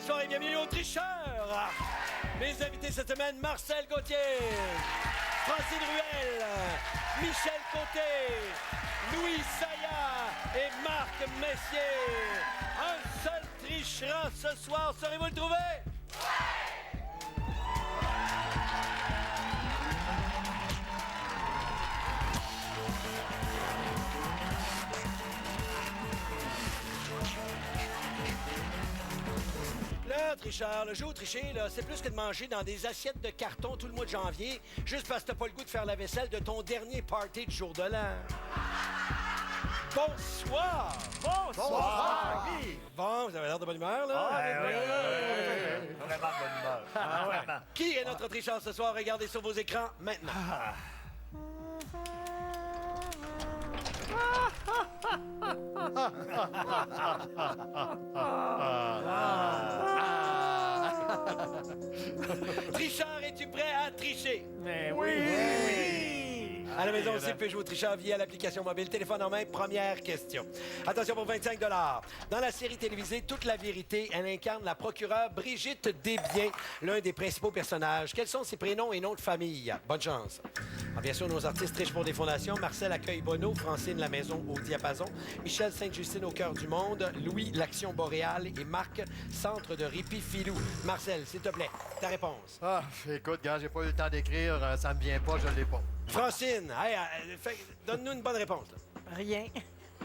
bonsoir et bienvenue aux tricheurs. Mes invités cette semaine, Marcel Gauthier, Francine Ruel, Michel Côté, Louis Saya et Marc Messier. Un seul trichera ce soir, saurez-vous le trouver? Le tricheur, le jeu au tricher, là, c'est plus que de manger dans des assiettes de carton tout le mois de janvier, juste parce que t'as pas le goût de faire la vaisselle de ton dernier party du jour de l'an. Bonsoir! Bonsoir! Oui. Bon, vous avez l'air de bonne humeur, là? Oui. Vraiment de bonne humeur. Vraiment. Qui est notre tricheur ce soir? Regardez sur vos écrans maintenant. Tricheur, es-tu prêt à tricher? Mais oui! À la maison aussi, vous pouvez jouer au tricheur via l'application mobile. Téléphone en main, première question. Attention pour 25 $. Dans la série télévisée Toute la vérité, elle incarne la procureure Brigitte Desbiens, l'un des principaux personnages. Quels sont ses prénoms et noms de famille? Bonne chance. Alors, bien sûr, nos artistes trichent pour des fondations. Marcel accueille Bono, Francine La Maison au diapason, Michel Sainte-Justine au cœur du monde, Louis l'Action boréale et Marc Centre de répit filou. Marcel, s'il te plaît, ta réponse. Ah, écoute, gars, j'ai pas eu le temps d'écrire, ça me vient pas, je l'ai pas. Francine, hey, donne-nous une bonne réponse. Là. Rien.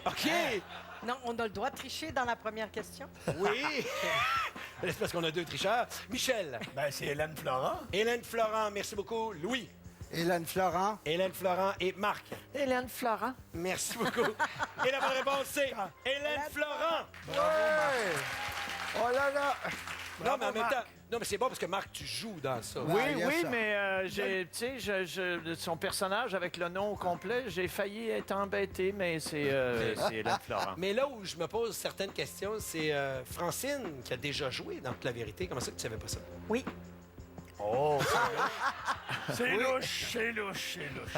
OK! Non, on a le droit de tricher dans la première question. Oui! C'est parce qu'on a deux tricheurs. Michel. Ben, c'est Hélène Florent. Hélène Florent, merci beaucoup. Louis. Hélène Florent. Hélène Florent et Marc. Hélène Florent. Merci beaucoup. Et la bonne réponse, c'est Hélène Florent. Ouais! Oh là là! Non, mais en même temps... Non, mais c'est bon parce que Marc, tu joues dans ça. Ouais. Oui, il y a oui, ça. mais tu sais, son personnage avec le nom au complet, j'ai failli être embêté, mais c'est Hélène Florent. Mais là où je me pose certaines questions, c'est Francine qui a déjà joué dans Toute la vérité. Comment ça que tu savais pas ça? Oui. Oh, c'est louche, c'est louche, c'est louche.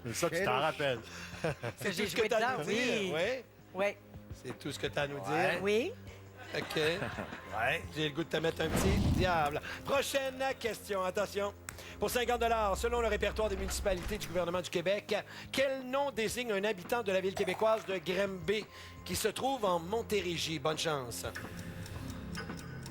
C'est ça, tu t'en rappelles. Que j'ai Tout ce joué que t'as à dedans, nous dire. oui. Oui. Oui. C'est tout ce que tu as à nous Ouais. dire. Oui. OK. Ouais. J'ai le goût de te mettre un petit diable. Prochaine question, attention. Pour 50 $, selon le répertoire des municipalités du gouvernement du Québec, quel nom désigne un habitant de la ville québécoise de Granby qui se trouve en Montérégie? Bonne chance.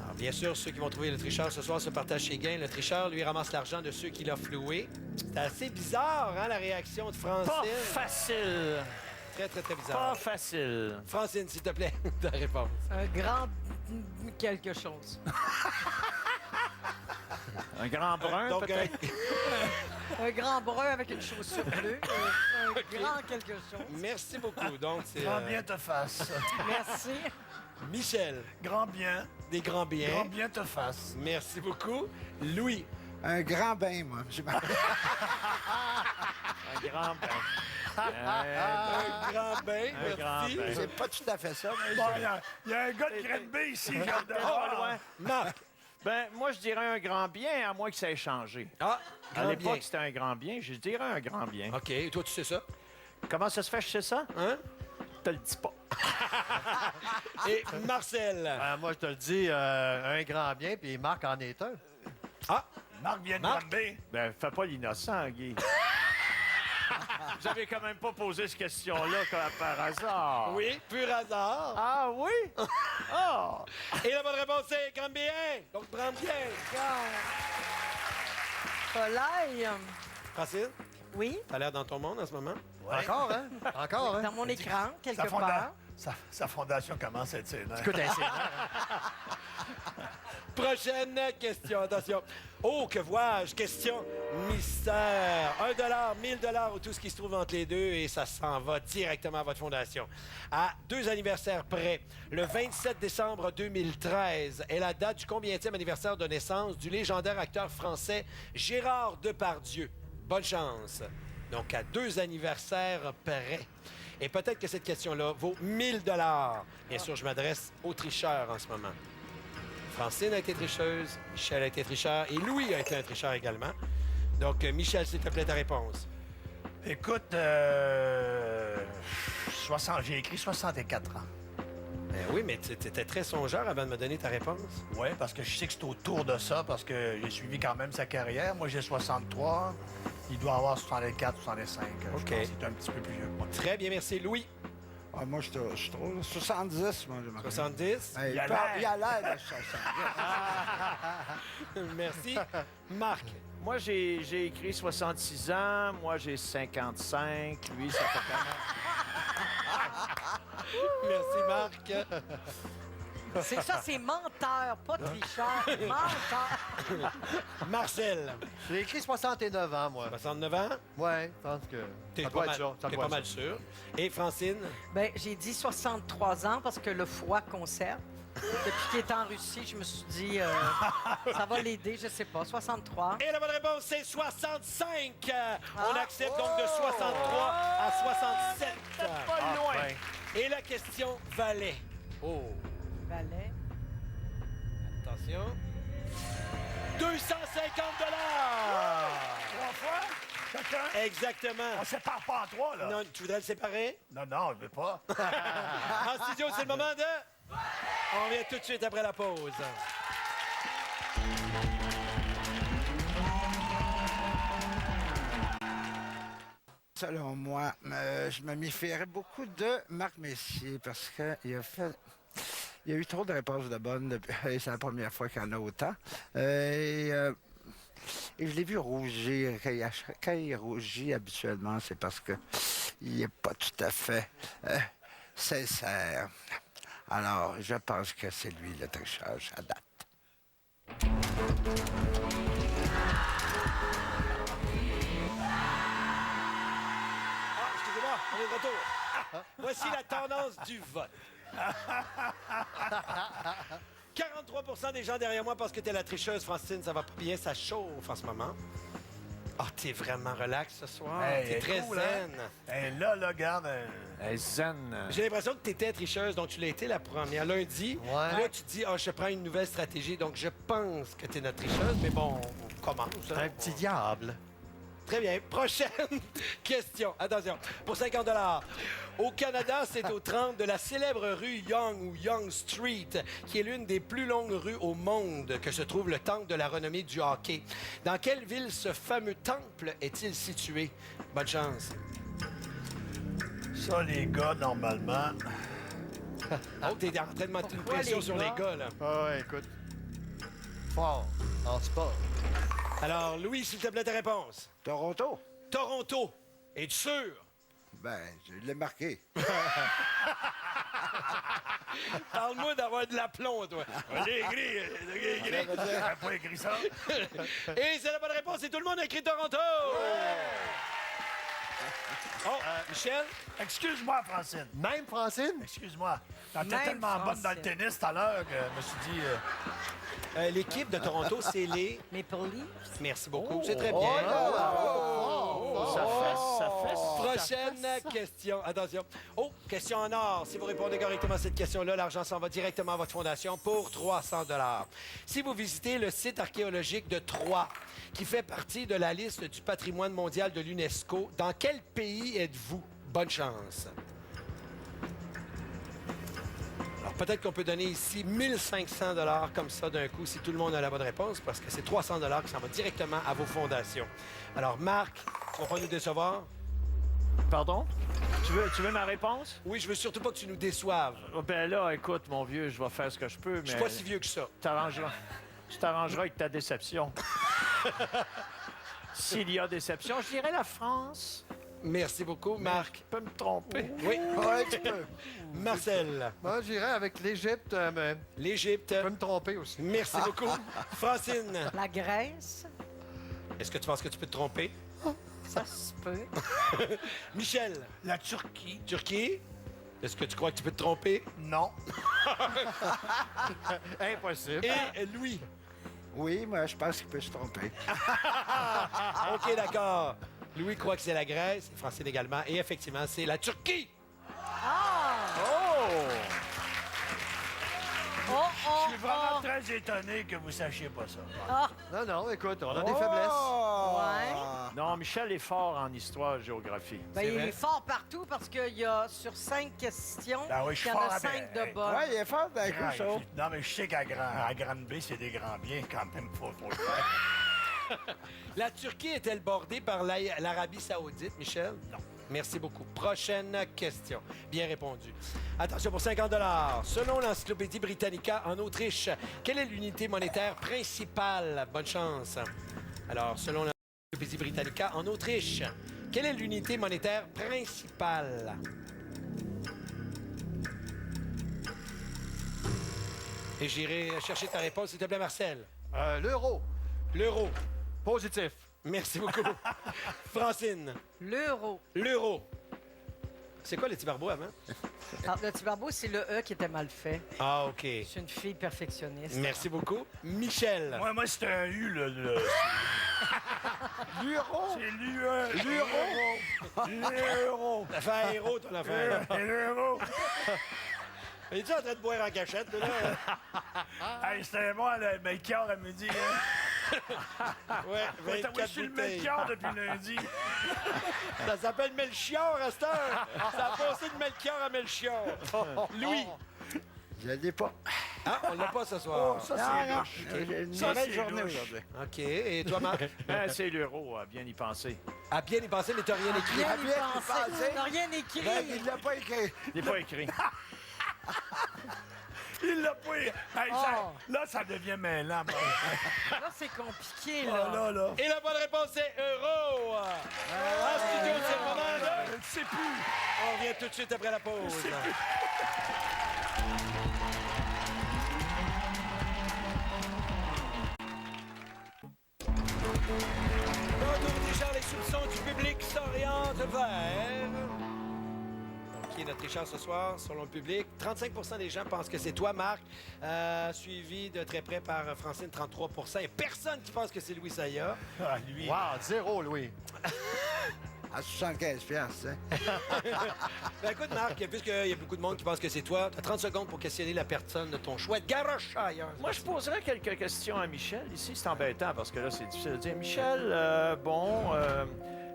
Alors, bien sûr, ceux qui vont trouver le tricheur ce soir se partagent chez Gain. Le tricheur, lui, ramasse l'argent de ceux qui l'ont floué. C'est assez bizarre, hein, la réaction de Francine? Pas facile. Très, très, très Pas bizarre. facile. Francine, s'il te plaît, ta réponse. Un grand quelque chose. Un grand brun, Donc, peut-être. Un grand brun avec une chaussure bleue. Un grand quelque chose. Merci beaucoup. Donc, c'est Grand bien te fasse. Merci. Michel, Grand bien. des grands biens. Grand bien te fasse. Merci beaucoup. Louis, Un grand bain, moi. Un grand bain. un grand bain. Un grand Merci. bain. C'est pas tout à fait ça, mais... Bon, il y a un gars de Granby ici, Pas loin. Marc. Ben, moi, je dirais un grand bien, à moins que ça ait changé. Ah, À grand l'époque, bien. c'était un grand bien. Je dirais un grand bien. OK. Et toi, tu sais ça? Comment ça se fait, je sais ça? Hein? Je te le dis pas. Et Marcel. Moi, je te le dis, un grand bien, puis Marc en est un. Ah, Marc vient de Marc? Granby. Ben, fais pas l'innocent, Guy. J'avais quand même pas posé cette question-là comme par hasard. oui, pur hasard. Ah oui? Ah! Et la bonne réponse, c'est grand bien. Donc, grand bien. Soleil. Francine, Oui. t'as l'air dans ton monde en ce moment? Encore, hein? Encore, hein? Dans mon écran, quelque part. Sa fondation commence à être sénère. Écoute, Prochaine question, attention. Oh, que vois-je? Question mystère. 1 $, 1000 $ ou tout ce qui se trouve entre les deux et ça s'en va directement à votre fondation. À 2 anniversaires près, le 27 décembre 2013 est la date du combienième anniversaire de naissance du légendaire acteur français Gérard Depardieu. Bonne chance. Donc, à 2 anniversaires près. Et peut-être que cette question-là vaut 1000 $. Bien sûr, je m'adresse aux tricheurs en ce moment. Francine a été tricheuse, Michel a été tricheur et Louis a été un tricheur également. Donc, Michel, s'il te plaît, ta réponse. Écoute, j'ai écrit 64 ans. Ben oui, mais tu étais très songeur avant de me donner ta réponse. Oui, parce que je sais que c'est autour de ça, parce que j'ai suivi quand même sa carrière. Moi, j'ai 63. Il doit avoir 64, 65. Je OK. pense que c'est un petit peu plus vieux que moi. Très bien, merci. Louis, Ah, moi, je trouve 70, moi, je me 70. Hey, Il a il a l'air de 70. Merci. Marc, Moi, j'ai écrit 66 ans. Moi, j'ai 55. Lui, ça fait quand même... merci Marc. C'est ça, c'est menteur, pas tricheur. Menteur. Marcel, J'ai écrit 69 ans, moi. 69 ans. Ouais, je pense que T'es ça pas doit mal, être ça. Ça t'es doit pas être mal ça. sûr. Et Francine, Ben, j'ai dit 63 ans parce que le foie conserve. Depuis qu'il est en Russie, je me suis dit, ça va l'aider, je sais pas, 63. et la bonne réponse, c'est 65. On Ah. accepte donc de 63 à 67. Pas loin. Enfin. Et la question valait. Oh, Valet. attention. 250 $. 3 fois? Chacun? Exactement. On sépare pas en 3, là. Non, tu voudrais le séparer? Non, non, je veux pas. En studio, c'est le moment de... On revient tout de suite après la pause. Selon moi, je me méfierais beaucoup de Marc Messier parce qu'il a fait. Il y a eu trop de réponses de bonnes depuis. C'est la première fois qu'il y en a autant. Et je l'ai vu rougir. Quand il rougit habituellement, c'est parce que il n'est pas tout à fait sincère. Alors, je pense que c'est lui le tricheur à date. Ah, excusez-moi, on est de retour. Voici la tendance du vote. 43 des gens derrière moi pensent que t'es la tricheuse, Francine. Ça va pas bien, ça chauffe en ce moment. Ah, t'es vraiment relax ce soir. Hey, T'es elle est très cool, hein? zen. Hey, là, regarde. Hey, zen. J'ai l'impression que t'étais tricheuse, donc tu l'as été la première lundi. Ouais. Là, tu dis, ah, je prends une nouvelle stratégie, donc je pense que t'es notre tricheuse, mais bon, on commence. hein. Un petit diable. Très bien. Prochaine question. Attention. Pour 50 $. Au Canada, c'est au 30 de la célèbre rue Yonge ou Yonge Street, qui est l'une des plus longues rues au monde, que se trouve le temple de la renommée du hockey. Dans quelle ville ce fameux temple est-il situé? Bonne chance. Ça, les gars, normalement. Oh, t'es en train de mettre une Pourquoi pression les sur gars? les gars, là. Ah ouais, écoute. Fort. En sport. Alors, Louis, s'il te plaît, ta réponse. Toronto? Toronto. Es-tu sûr? Ben, je l'ai marqué. Parle-moi d'avoir de l'aplomb, toi. J'ai écrit. J'avais pas écrit ça. Et c'est la bonne réponse. Et tout le monde a écrit Toronto. Oh, Michel? Excuse-moi, Francine. Même Francine? Excuse-moi. T'étais Même tellement bonne dans le Francine. tennis tout à l'heure que je me suis dit. L'équipe de Toronto, c'est les... Maple Leafs. Merci beaucoup. C'est très bien. Ça fesse. Prochaine question. Attention. Oh, question en or. Si vous répondez correctement à cette question-là, l'argent s'en va directement à votre fondation pour 300 $. Si vous visitez le site archéologique de Troyes, qui fait partie de la liste du patrimoine mondial de l'UNESCO, dans quel pays êtes-vous? Bonne chance. Alors, peut-être qu'on peut donner ici 1500 $ comme ça d'un coup si tout le monde a la bonne réponse, parce que c'est 300 $ qui s'en va directement à vos fondations. Alors, Marc, on va pas nous décevoir? Pardon? Tu veux ma réponse? Oui, je veux surtout pas que tu nous déçoives. Oh, ben là, écoute, mon vieux, je vais faire ce que je peux, mais... Je suis pas si vieux que ça. Tu t'arrangeras avec ta déception. S'il y a déception, je dirais la France. Merci beaucoup, Marc. Je peux me tromper. Oui, Ouais, tu peux. Marcel. Moi, j'irais avec l'Égypte, mais L'Égypte. je peux me tromper aussi. Merci beaucoup. Francine, La Grèce, est-ce que tu penses que tu peux te tromper? ça se peut. Michel, La Turquie? Turquie, est-ce que tu crois que tu peux te tromper? Non. Impossible. Et Louis. Oui, moi, je pense qu'il peut se tromper. OK, d'accord. Louis croit que c'est la Grèce, Francine également, et effectivement, c'est la Turquie. Ah! Oh! Oh, oh! Je suis vraiment très étonné que vous sachiez pas ça. Ah, Non, non, écoute, on a des Oh! faiblesses. Non, Michel est fort en histoire, géographie. ben, C'est il vrai. est fort partout parce qu'il y a sur 5 questions, Ah oui, je il suis y en fort a à 5 ben, de bonnes. Ouais, il est fort d'un Grand- coup, ça. Non, mais je sais qu'à Grande B, c'est des grands biens quand même. Faut le faire. La Turquie est-elle bordée par l'Arabie Saoudite, Michel? Non. Merci beaucoup. Prochaine question. Bien répondu. Attention pour 50 $. Selon l'Encyclopédie Britannica, en Autriche, quelle est l'unité monétaire principale? Bonne chance. Alors, selon l'Encyclopédie Britannica, en Autriche, quelle est l'unité monétaire principale? Et j'irai chercher ta réponse, s'il te plaît, Marcel. L'euro, L'euro. positif. Merci beaucoup. Francine. L'euro. L'euro. C'est quoi le petit barbeau avant? Ah, le petit barbeau, c'est le E qui était mal fait. Ah, OK. Je suis une fille perfectionniste. Merci beaucoup. Michel. Moi, c'est un U, le... L'euro? C'est l'UE. L'euro. T'as fait un héros, ton affaire. L'euro. Es-tu en train de boire en cachette, toi, là? Hey, c'était moi, le Melchior, elle me dit. Hein? Ouais, Ouais, 24 je suis le bouteilles. Melchior depuis lundi. Ça s'appelle Melchior, à cette heure. Ça a passé de Melchior à Melchior. Louis. Je l'ai pas. Ah, on l'a pas ce soir. Ça, Non, c'est non, louche. j'ai une Ça, mauvaise c'est journée louche. aujourd'hui. OK. Et toi, Marc? Ben, c'est l'euro, à bien y penser. À bien y penser, mais t'as rien écrit. Bien Ah, y bien y penser. penser. T'as rien écrit. Ben, il l'a pas écrit. Il n'est pas écrit. Il l'a pas. Hey, Oh. là, ça devient mêlant. Là, c'est compliqué, là. là. Et la bonne réponse, c'est euro. En studio, c'est le moment de... Je ne sais plus. On revient tout de suite après la pause. Retour des gens, les soupçons du public s'orientent vers... Qui est notre Richard ce soir, selon le public? 35 des gens pensent que c'est toi, Marc, suivi de très près par Francine, 33 et personne qui pense que c'est Louis Saya. Ah, lui. Wow, 0, Louis. À 75 piastres, hein. Ben écoute, Marc, puisqu'il y a beaucoup de monde qui pense que c'est toi, tu as 30 secondes pour questionner la personne de ton choix. Garoche ailleurs. Moi, je poserais quelques questions à Michel. Ici, c'est embêtant parce que là, c'est difficile de dire. Michel,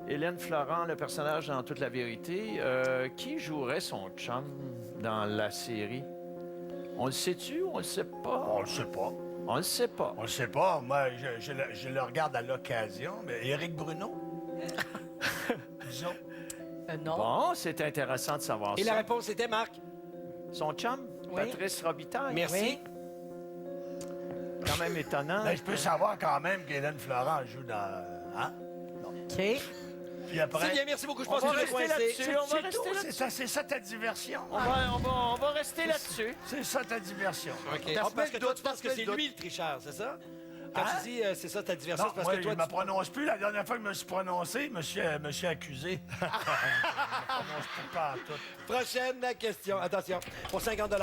Hélène Florent, le personnage dans Toute la vérité, qui jouerait son chum dans la série? On le sait-tu ou on le sait pas? On le sait pas. On le sait pas. On le sait pas. Moi, je le regarde à l'occasion. Mais Éric Bruno? Disons. Non. Bon, c'est intéressant de savoir Et ça. la réponse était Marc. Son chum, Oui. Patrice Robitaille. Merci. Quand même étonnant. Ben, je peux savoir quand même qu'Hélène Florent joue dans... Hein? OK. Puis C'est après... bien, merci beaucoup. Je On pense va que je vais rester coincer. là-dessus. On va C'est rester tout, là-dessus. c'est ça ta diversion. On va rester là-dessus. C'est ça ta diversion. OK. T'as Ah, parce semé que le toi, doute, tu penses que t'as c'est semé le lui le tricheur, c'est ça? Quand Hein? tu dis c'est ça ta diversion, Non, c'est parce moi, que toi, je ne me tu... prononce plus. La dernière fois que je me suis prononcé, je me suis accusé. Je me prononce plus pas en tout. Prochaine question. Attention. Pour 50 $.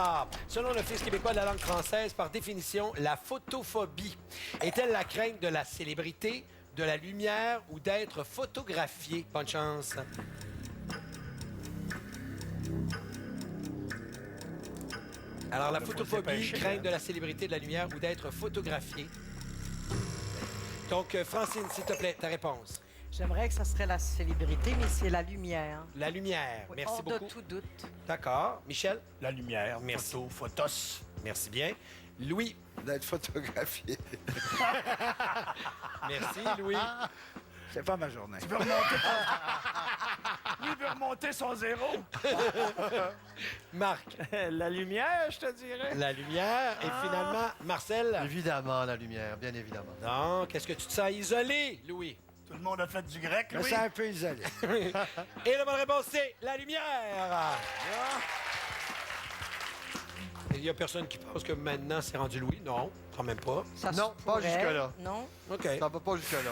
Selon l'Office québécois de la langue française, par définition, la photophobie est-elle la crainte de la célébrité, de la lumière ou d'être photographié? Bonne chance. Alors, la Faut se photophobie, dépêcher, crainte hein. de la célébrité, de la lumière ou d'être photographié. Donc, Francine, s'il te plaît, ta réponse. J'aimerais que ça serait la célébrité, mais c'est la lumière. La lumière. Oui, Merci hors beaucoup. de tout doute. D'accord. Michel? La lumière, Merci. photos. Merci bien. Louis? D'être photographié. Merci, Louis. C'est pas ma journée. Il veut remonter, lui, il veut remonter son zéro. Marc? La lumière, je te dirais. La lumière. Et finalement, Marcel? Évidemment, la lumière, bien évidemment. Donc, est-ce que tu te sens isolé, Louis? Tout le monde a fait du grec, Je me lui. sens un peu isolé. Et la bonne réponse, c'est la lumière. Il n'y a personne qui pense que maintenant, c'est rendu Louis? Non, quand même pas. Ça se Non, pas pourrait. jusque-là. Non. OK. Ça va pas jusque-là.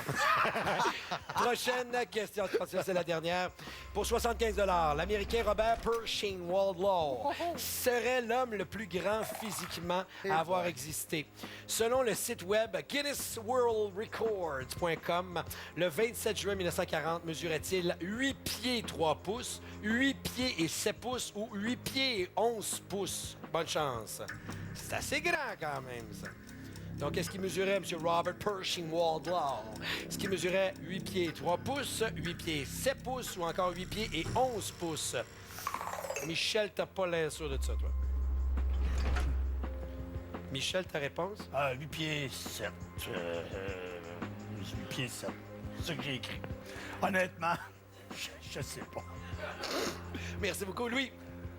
Prochaine question. Attention, c'est la dernière. Pour 75 $, l'Américain Robert Pershing Waldlaw serait l'homme le plus grand physiquement à avoir existé. Selon le site web GuinnessWorldRecords.com, le 27 juin 1940, mesurait-il 8 pieds 3 pouces, 8 pieds et 7 pouces ou 8 pieds et 11 pouces? Bonne chance. C'est assez grand quand même, ça. Donc, est-ce qu'il mesurait, M. Robert Pershing Waldlaw? Est-ce qu'il mesurait 8 pieds 3 pouces, 8 pieds 7 pouces ou encore 8 pieds et 11 pouces? Michel, t'as pas l'air sûr de ça, toi. Michel, ta réponse? 8 pieds 7. 8 pieds 7. C'est ça que j'ai écrit. Honnêtement, je sais pas. Merci beaucoup, Louis.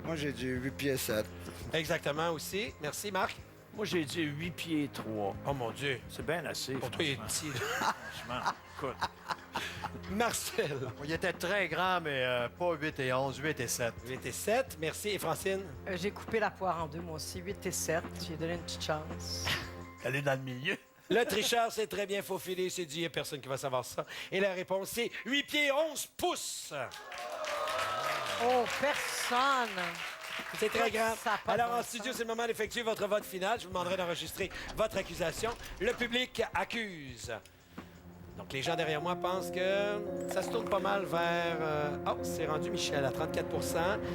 Moi, j'ai dit 8 pieds 7. Exactement aussi. Merci, Marc. Moi, j'ai dit 8 pieds 3. Oh mon Dieu. C'est bien assez. Pour toi, il est franchement. petit. Franchement, écoute. Marcel. Il était très grand, mais pas 8 et 11, 8 et 7. 8 et 7. Merci. Et Francine? J'ai coupé la poire en deux, moi aussi, 8 et 7. J'ai donné une petite chance. Elle est dans le milieu. Le tricheur, c'est très bien faufilé. C'est dit, il n'y a personne qui va savoir ça. Et la réponse, c'est 8 pieds 11 pouces. Oh, personne! C'est très grand. Ça a pas Alors, de en bon studio, sens. c'est le moment d'effectuer votre vote final. Je vous demanderai d'enregistrer votre accusation. Le public accuse. Donc, les gens derrière moi pensent que ça se tourne pas mal vers... Oh, c'est rendu Michel à 34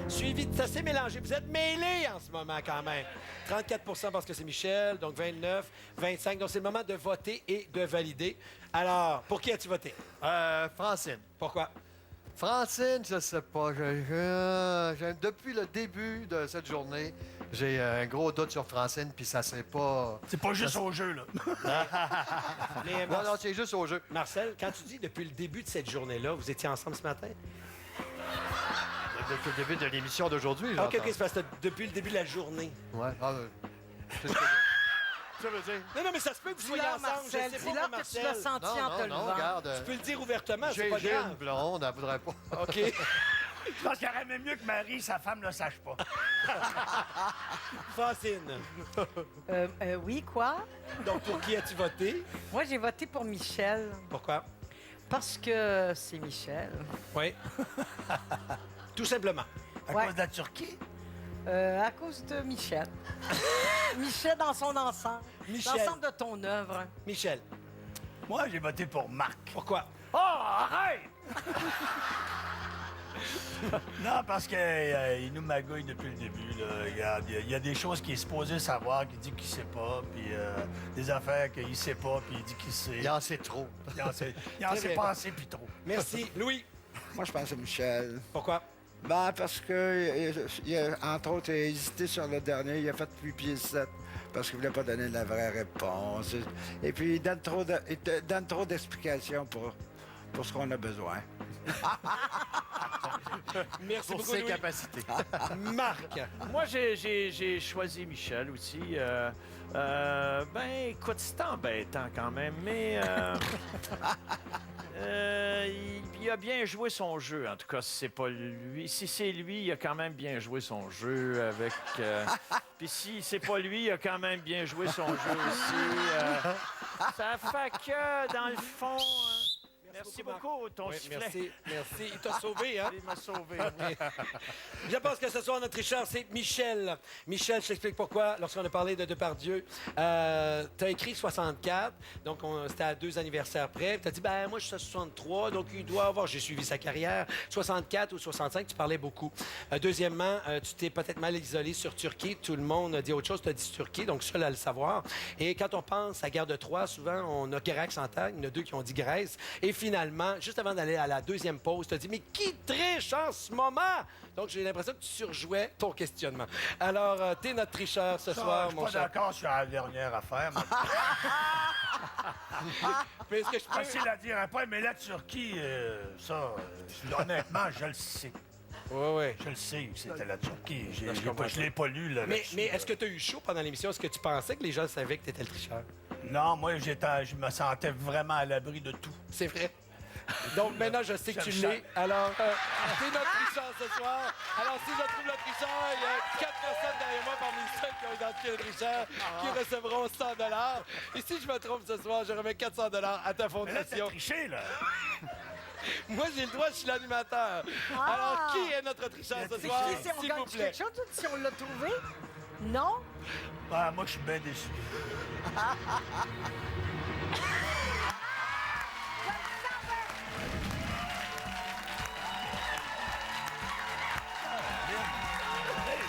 suivi de... Ça s'est mélangé. Vous êtes mêlés en ce moment, quand même. 34 parce que c'est Michel, donc 29, 25. Donc, c'est le moment de voter et de valider. Alors, pour qui as-tu voté? Francine. Pourquoi? Francine, je sais pas. Depuis le début de cette journée, j'ai un gros doute sur Francine, puis ça serait pas... C'est pas juste au jeu, là. Mais, Non, non, c'est juste au jeu. Marcel, quand tu dis depuis le début de cette journée-là, vous étiez ensemble ce matin? Depuis le début de l'émission d'aujourd'hui, OK, j'entends. OK, c'est parce que depuis le début de la journée. Ouais. C'est ce que ça veut dire. Non, mais ça se peut que vous soyez Dis-leur, ensemble. Marcel, Je sais pas, dis-leur moi, que tu l'as Marcel. senti Non, en te non, non, levant. regarde. Tu peux le dire ouvertement, c'est pas J'ai grave. une blonde, elle voudrait pas. OK. Je pense qu'il aurait même mieux que Marie, sa femme, ne le sache pas. Francine, Oui, quoi? donc pour qui as-tu voté? Moi, j'ai voté pour Michel. Pourquoi? Parce que c'est Michel. Oui. Tout simplement. À Ouais. cause de la Turquie? À cause de Michel. Michel dans son ensemble. Michel. L'ensemble de ton œuvre. Michel, Moi, j'ai voté pour Marc. pourquoi? Oh, arrête! Non, parce qu'il nous magouille depuis le début. Là. Regarde, il y a des choses qu'il est supposé savoir, qu'il dit qu'il sait pas, puis des affaires qu'il sait pas, puis il dit qu'il sait. Il en sait trop. Il en sait Très bien. pas assez, puis trop. Merci. Louis, Moi, je pense à Michel. pourquoi? Ben, parce que, entre autres, il a hésité sur le dernier. Il a fait 8 pieds 7 parce qu'il ne voulait pas donner la vraie réponse. Et puis, il donne trop d'explications pour ce qu'on a besoin. Merci Pour beaucoup, ses Louis. capacités. Marc, Moi, j'ai choisi Michel aussi. Ben, écoute, c'est embêtant quand même, mais il a bien joué son jeu. En tout cas, si c'est pas lui. Si c'est lui, il a quand même bien joué son jeu avec. Puis si c'est pas lui, il a quand même bien joué son jeu aussi. Ça fait que, dans le fond. Merci beaucoup, ton oui, sifflet. merci. Il t'a sauvé, hein? Il m'a sauvé. Je pense que ce soir, notre tricheur, c'est Michel. Michel, je t'explique pourquoi. Lorsqu'on a parlé de Depardieu, tu as écrit 64, donc c'était à 2 anniversaires près. Tu as dit, ben moi, je suis à 63, donc il doit avoir, j'ai suivi sa carrière, 64 ou 65, tu parlais beaucoup. Deuxièmement, tu t'es peut-être mal isolé sur Turquie. Tout le monde a dit autre chose, tu as dit Turquie, donc seul à le savoir. Et quand on pense à la guerre de Troie, souvent, on a Grèce en tête. Il y en a 2 qui ont dit Grèce. Et finalement, juste avant d'aller à la deuxième pause, tu as dit, mais qui triche en ce moment? Donc, j'ai l'impression que tu surjouais ton questionnement. Alors, t'es notre tricheur ce soir, Je suis mon pas cher. d'accord sur la dernière affaire. Mais Mais est-ce que je peux... facile à dire après, mais la Turquie, honnêtement, je le sais. Oui. Je le sais que c'était la Turquie. je comprends. Je l'ai pas lu, là. Mais là-dessus, est-ce que tu as eu chaud pendant l'émission? Est-ce que tu pensais que les gens savaient que tu étais le tricheur? Non, moi, je me sentais vraiment à l'abri de tout. C'est vrai. Donc maintenant, je sais que tu Je le l'es. Alors, t'es notre tricheur ce soir. Alors, si je trouve le tricheur, il y a 4 personnes derrière moi parmi ceux qui ont identifié le tricheur qui recevront 100 $. Et si je me trompe ce soir, je remets 400 $ à ta Mais là, t'as fondation. triché, là. Moi, j'ai le droit, je suis l'animateur. Alors, qui est notre tricheur ce soir, Si on s'il vous gagne plaît? quelque chose, si on l'a trouvé? Non? Ah, moi, je suis bien déçu.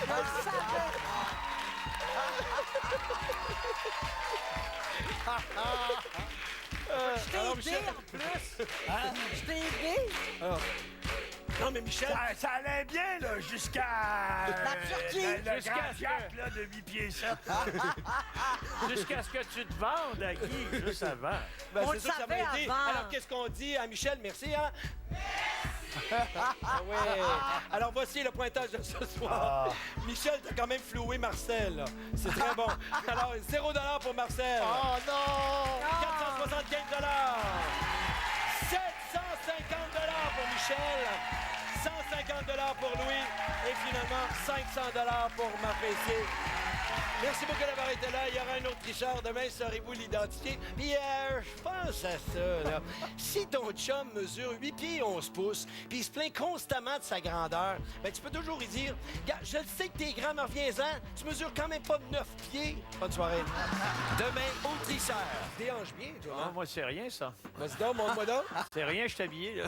Je le savais! Je t'ai alors, aidé Michel- en plus. Je t'ai aidé. Non, mais Michel, Ça allait bien, là, jusqu'à... La Turquie. Le Jusqu'à grand ce Jack, que- là, de 8 pieds 7. Jusqu'à ce que tu te vendes à Guy, juste avant. ben, On c'est le sûr que ça m'a savait aidé. avant. Alors, qu'est-ce qu'on dit à Michel? Merci, hein? Ah ouais. Alors, voici le pointage de ce soir. Michel, t'as quand même floué Marcel. Là. C'est très bon. Alors, 0 $ pour Marcel. Oh non! 475 $. 750 $ pour Michel. 150 $ pour Louis. Et finalement, 500 $ pour Marc-Messier. Merci beaucoup d'avoir été là. Il y aura un autre tricheur. Demain, saurez-vous l'identité. Puis, je pense à ça, là. Si ton chum mesure 8 pieds et 11 pouces, puis il se plaint constamment de sa grandeur, ben, tu peux toujours lui dire, gars, je le sais que t'es grand, mais reviens-en. Tu mesures quand même pas 9 pieds. Bonne soirée. Demain, au tricheur. Déhanche bien, toi, Ah, hein? moi, c'est rien, ça. Vas-y donc, montre-moi donc. C'est rien, je suis habillé, là.